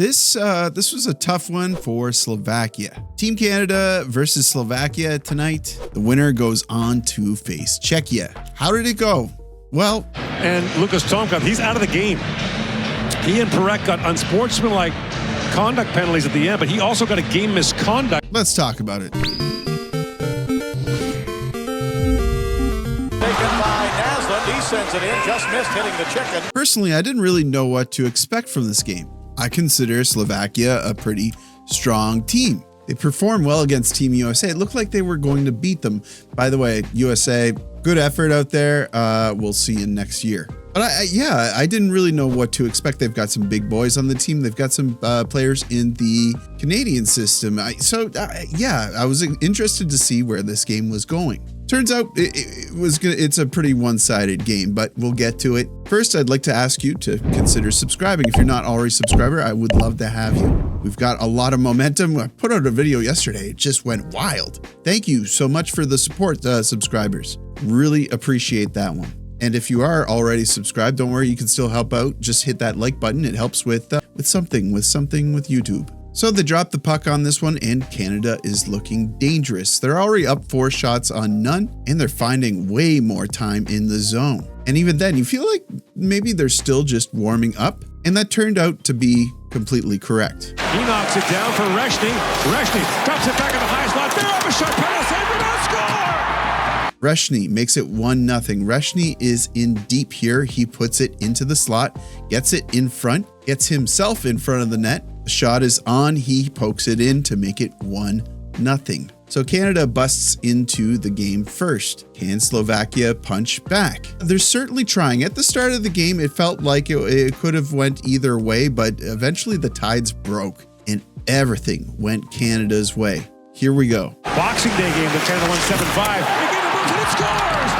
This was a tough one for Slovakia. Team Canada versus Slovakia tonight. The winner goes on to face Czechia. How did it go? Well, and Lucas Tomkov, he's out of the game. He and Perek got unsportsmanlike conduct penalties at the end, but he also got a game misconduct. Let's talk about it. He sends it in, just missed hitting the chicken. Personally, I didn't really know what to expect from this game. I consider Slovakia a pretty strong team. They performed well against Team USA. It looked like they were going to beat them. By the way, USA, good effort out there. We'll see you next year. But I didn't really know what to expect. They've got some big boys on the team. They've got some players in the Canadian system. I was interested to see where this game was going. Turns out it's a pretty one-sided game, but we'll get to it. First, I'd like to ask you to consider subscribing. If you're not already a subscriber, I would love to have you. We've got a lot of momentum. I put out a video yesterday. It just went wild. Thank you so much for the support, subscribers. Really appreciate that one. And if you are already subscribed, don't worry, you can still help out. Just hit that like button. It helps with something with YouTube. So they dropped the puck on this one, and Canada is looking dangerous. They're already up 4 shots on none, and they're finding way more time in the zone. And even then, you feel like maybe they're still just warming up, and that turned out to be completely correct. He knocks it down for Reshny. Reshny drops it back in the high slot. They're off a shot. Pass, and score! Reshny makes it 1-0. Reshny is in deep here. He puts it into the slot, gets it in front, gets himself in front of the net. The shot is on. He pokes it in to make it 1-0. So Canada busts into the game first. Can Slovakia punch back? They're certainly trying. At the start of the game, it felt like it could have went either way, but eventually the tides broke and everything went Canada's way. Here we go. Boxing Day game with Canada won 7-5. It scores!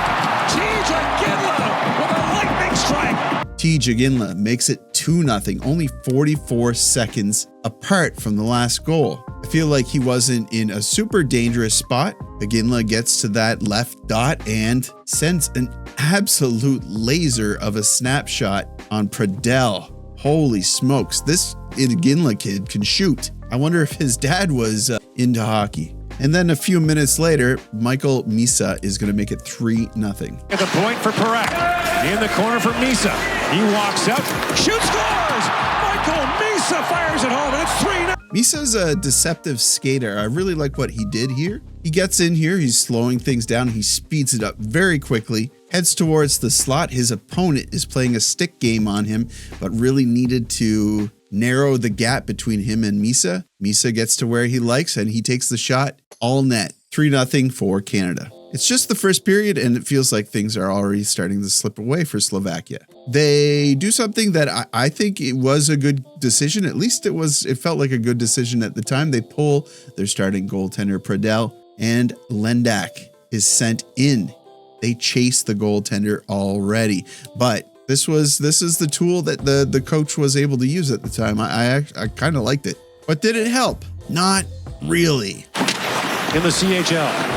TJ Ginla with a lightning strike. TJ Ginla makes it 2-0, only 44 seconds apart from the last goal. I feel like he wasn't in a super dangerous spot. Ginla gets to that left dot and sends an absolute laser of a snapshot on Pradell. Holy smokes, this Ginla kid can shoot. I wonder if his dad was into hockey. And then a few minutes later, Mikel Misa is going to make it 3-0. At the point for Perek. In the corner for Misa. He walks up, shoots, scores! Mikel Misa fires it home, and it's 3-0. Misa's a deceptive skater. I really like what he did here. He gets in here, he's slowing things down, he speeds it up very quickly, heads towards the slot. His opponent is playing a stick game on him, but really needed to narrow the gap between him and Misa. Misa gets to where he likes, and he takes the shot, all net. 3-0 for Canada. It's just the first period, and it feels like things are already starting to slip away for Slovakia. They do something that I think it was a good decision. At least it felt like a good decision at the time. They pull their starting goaltender Pradell, and Lendak is sent in. They chase the goaltender already, but this is the tool that the coach was able to use at the time. I kind of liked it, but did it help? Not really. In the CHL.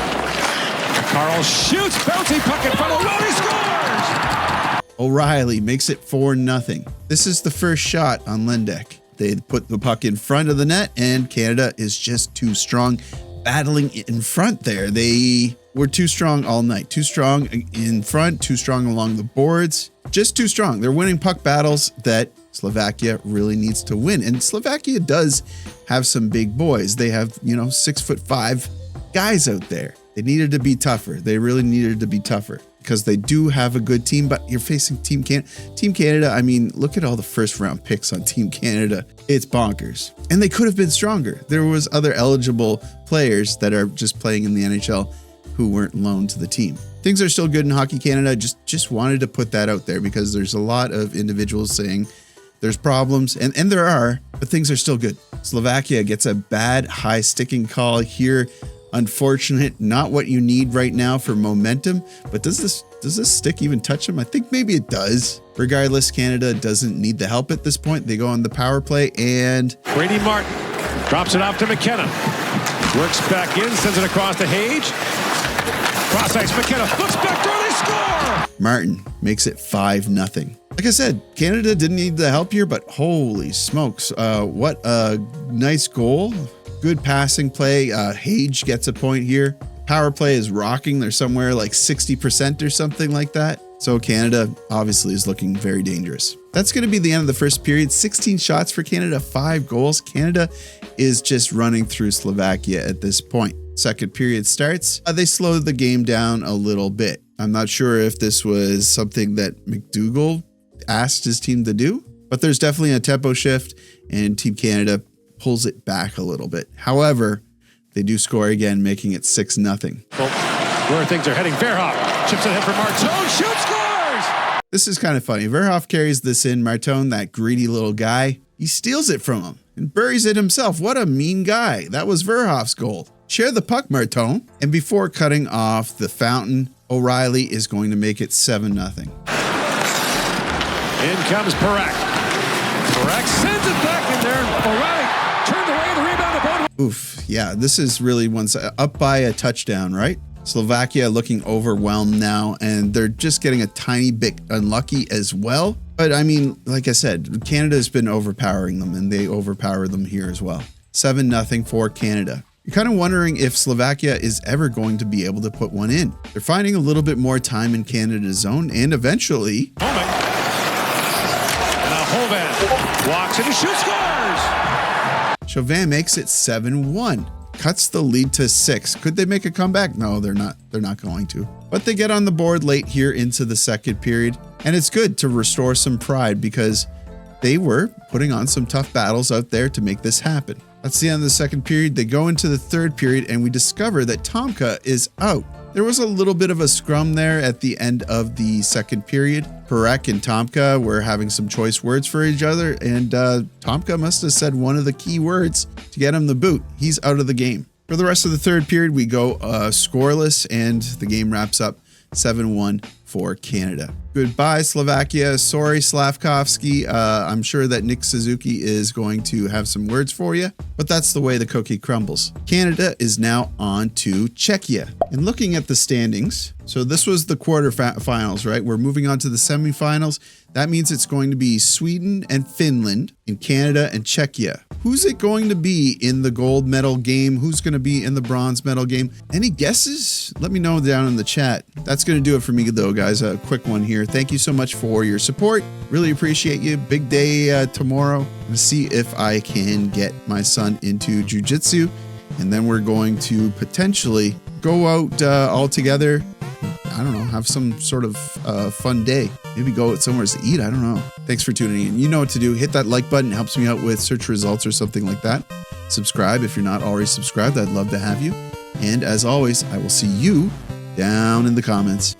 Carl shoots, bouncing puck in front of O'Reilly, scores! O'Reilly makes it 4-0. This is the first shot on Lendak. They put the puck in front of the net, and Canada is just too strong battling in front there. They were too strong all night. Too strong in front, too strong along the boards. Just too strong. They're winning puck battles that Slovakia really needs to win. And Slovakia does have some big boys. They have, 6'5" guys out there. They needed to be tougher. They really needed to be tougher because they do have a good team, but you're facing Team Canada. I mean, look at all the first round picks on Team Canada. It's bonkers. And they could have been stronger. There was other eligible players that are just playing in the NHL who weren't loaned to the team. Things are still good in Hockey Canada. Just wanted to put that out there because there's a lot of individuals saying there's problems, and there are, but things are still good. Slovakia gets a bad high sticking call here. Unfortunate, not what you need right now for momentum, but does this stick even touch him? I think maybe it does. Regardless, Canada doesn't need the help at this point. They go on the power play, and Brady Martin drops it off to McKenna. Works back in, sends it across to Hage. Cross ice, McKenna flips back door, they score! Martin makes it 5-0. Like I said, Canada didn't need the help here, but holy smokes. What a nice goal. Good passing play. Hage gets a point here. Power play is rocking. They're somewhere like 60% or something like that. So Canada obviously is looking very dangerous. That's going to be the end of the first period. 16 shots for Canada, 5 goals. Canada is just running through Slovakia at this point. Second period starts. They slowed the game down a little bit. I'm not sure if this was something that McDougall asked his team to do, but there's definitely a tempo shift and Team Canada pulls it back a little bit. However, they do score again, making it 6-0. Well, where things are heading, Verhoff chips it ahead for Martone, shoots, scores! This is kind of funny. Verhoff carries this in. Martone, that greedy little guy, he steals it from him and buries it himself. What a mean guy. That was Verhoff's goal. Share the puck, Martone. And before cutting off the fountain, O'Reilly is going to make it 7-0. In comes Parak. Parak sends it back in there. O'Reilly turned away, the rebound to Bodo. Oof. Yeah, this is really up by a touchdown, right? Slovakia looking overwhelmed now, and they're just getting a tiny bit unlucky as well. But I mean, like I said, Canada's been overpowering them, and they overpower them here as well. 7-0 for Canada. You're kind of wondering if Slovakia is ever going to be able to put one in. They're finding a little bit more time in Canada's zone, and eventually... And now Hovan walks and he shoots, scores! Chauvin makes it 7-1. Cuts the lead to 6. Could they make a comeback? No, they're not. They're not going to. But they get on the board late here into the second period, and it's good to restore some pride because they were putting on some tough battles out there to make this happen. That's the end of the second period. They go into the third period, and we discover that Tomka is out. There was a little bit of a scrum there at the end of the second period. Parak and Tomka were having some choice words for each other, and Tomka must have said one of the key words to get him the boot. He's out of the game. For the rest of the third period, we go scoreless, and the game wraps up 7-1 for Canada. Goodbye, Slovakia. Sorry, Slavkovsky. I'm sure that Nick Suzuki is going to have some words for you, but that's the way the cookie crumbles. Canada is now on to Czechia. And looking at the standings, so this was the quarterfinals, right? We're moving on to the semifinals. That means it's going to be Sweden and Finland, and Canada and Czechia. Who's it going to be in the gold medal game? Who's going to be in the bronze medal game? Any guesses? Let me know down in the chat. That's going to do it for me though, guys. A quick one here. Thank you so much for your support. Really appreciate you. Big day tomorrow. I'm going to see if I can get my son into jiu-jitsu, and then we're going to potentially go out all together. I don't know, have some sort of fun day. Maybe go somewhere to eat. I don't know. Thanks for tuning in. You know what to do. Hit that like button. It helps me out with search results or something like that. Subscribe if you're not already subscribed. I'd love to have you. And as always, I will see you down in the comments.